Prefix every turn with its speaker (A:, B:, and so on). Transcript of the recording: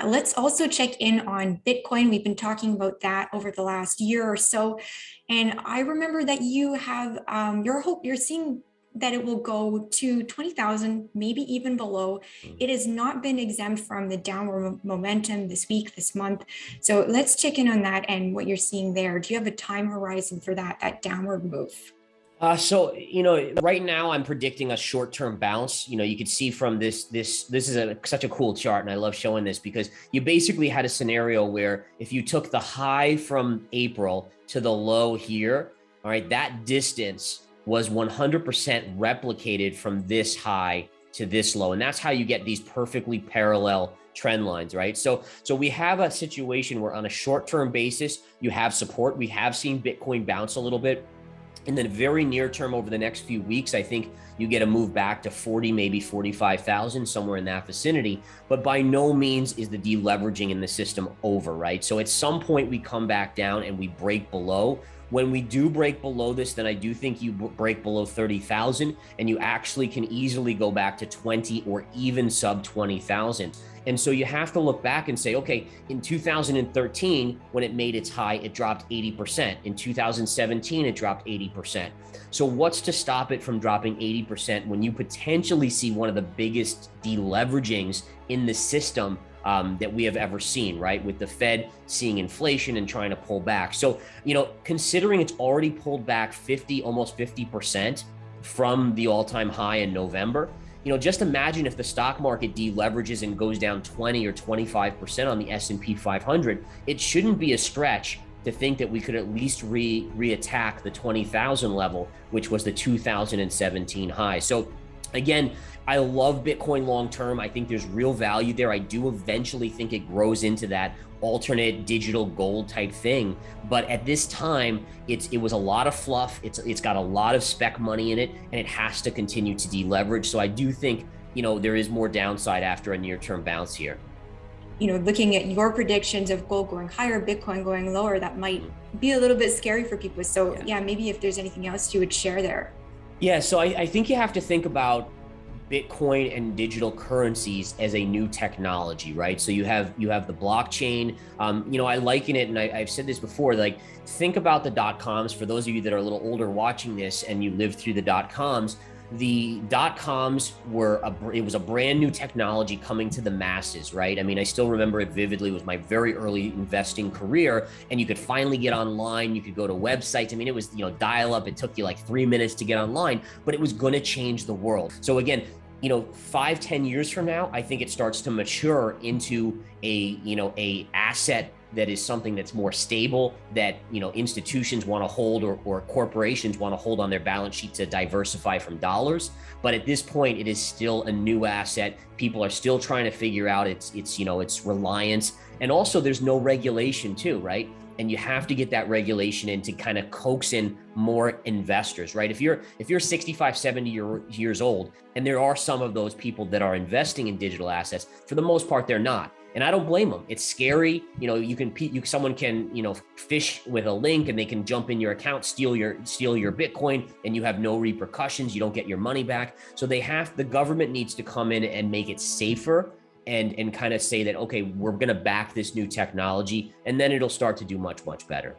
A: let's also check in on Bitcoin. We've been talking about that over the last year or so. And I remember that you have you're seeing that it will go to 20,000, maybe even below. It has not been exempt from the downward momentum this week, this month. So let's check in on that and what you're seeing there. Do you have a time horizon for that downward move?
B: Right now I'm predicting a short-term bounce. You could see from this is such a cool chart, and I love showing this because you basically had a scenario where if you took the high from April to the low here, all right, that distance was 100% replicated from this high to this low. And that's how you get these perfectly parallel trend lines, right? So we have a situation where on a short-term basis, you have support. We have seen Bitcoin bounce a little bit. And then very near term over the next few weeks, I think you get a move back to 40, maybe 45,000, somewhere in that vicinity. But by no means is the deleveraging in the system over, right? So at some point we come back down and we break below. When we do break below this, then I do think you break below 30,000 and you actually can easily go back to 20 or even sub 20,000. And so you have to look back and say, okay, in 2013, when it made its high, it dropped 80%. In 2017, it dropped 80%. So what's to stop it from dropping 80% when you potentially see one of the biggest deleveragings in the system that we have ever seen, right? With the Fed seeing inflation and trying to pull back. So, considering it's already pulled back almost 50% from the all-time high in November, just imagine if the stock market deleverages and goes down 20 or 25% on the S&P 500, it shouldn't be a stretch to think that we could at least re-attack the 20,000 level, which was the 2017 high. So again, I love Bitcoin long-term. I think there's real value there. I do eventually think it grows into that alternate digital gold type thing. But at this time, it was a lot of fluff. It's got a lot of spec money in it, and it has to continue to deleverage. So I do think, there is more downside after a near-term bounce here.
A: Looking at your predictions of gold going higher, Bitcoin going lower, that might be a little bit scary for people. So yeah, maybe if there's anything else you would share there.
B: Yeah, so I think you have to think about Bitcoin and digital currencies as a new technology, right? So you have the blockchain. I liken it, and I've said this before, like think about the dot-coms. For those of you that are a little older watching this and you lived through the dot-coms, the dot-coms it was a brand new technology coming to the masses, right? I mean, I still remember it vividly. It was my very early investing career, and you could finally get online. You could go to websites. I mean, it was, dial up. It took you like 3 minutes to get online, but it was going to change the world. So again, 5-10 years from now, I think it starts to mature into a asset that is something that's more stable, that institutions want to hold or corporations want to hold on their balance sheet to diversify from dollars. But at this point, it is still a new asset. People are still trying to figure out its reliance, and also there's no regulation too, right? And you have to get that regulation in to kind of coax in more investors, right? If you're 65, 70 years old, and there are some of those people that are investing in digital assets, for the most part, they're not. And I don't blame them. It's scary. Someone can, fish with a link and they can jump in your account, steal your Bitcoin, and you have no repercussions. You don't get your money back. So the government needs to come in and make it safer and kind of say that, okay, we're going to back this new technology, and then it'll start to do much, much better.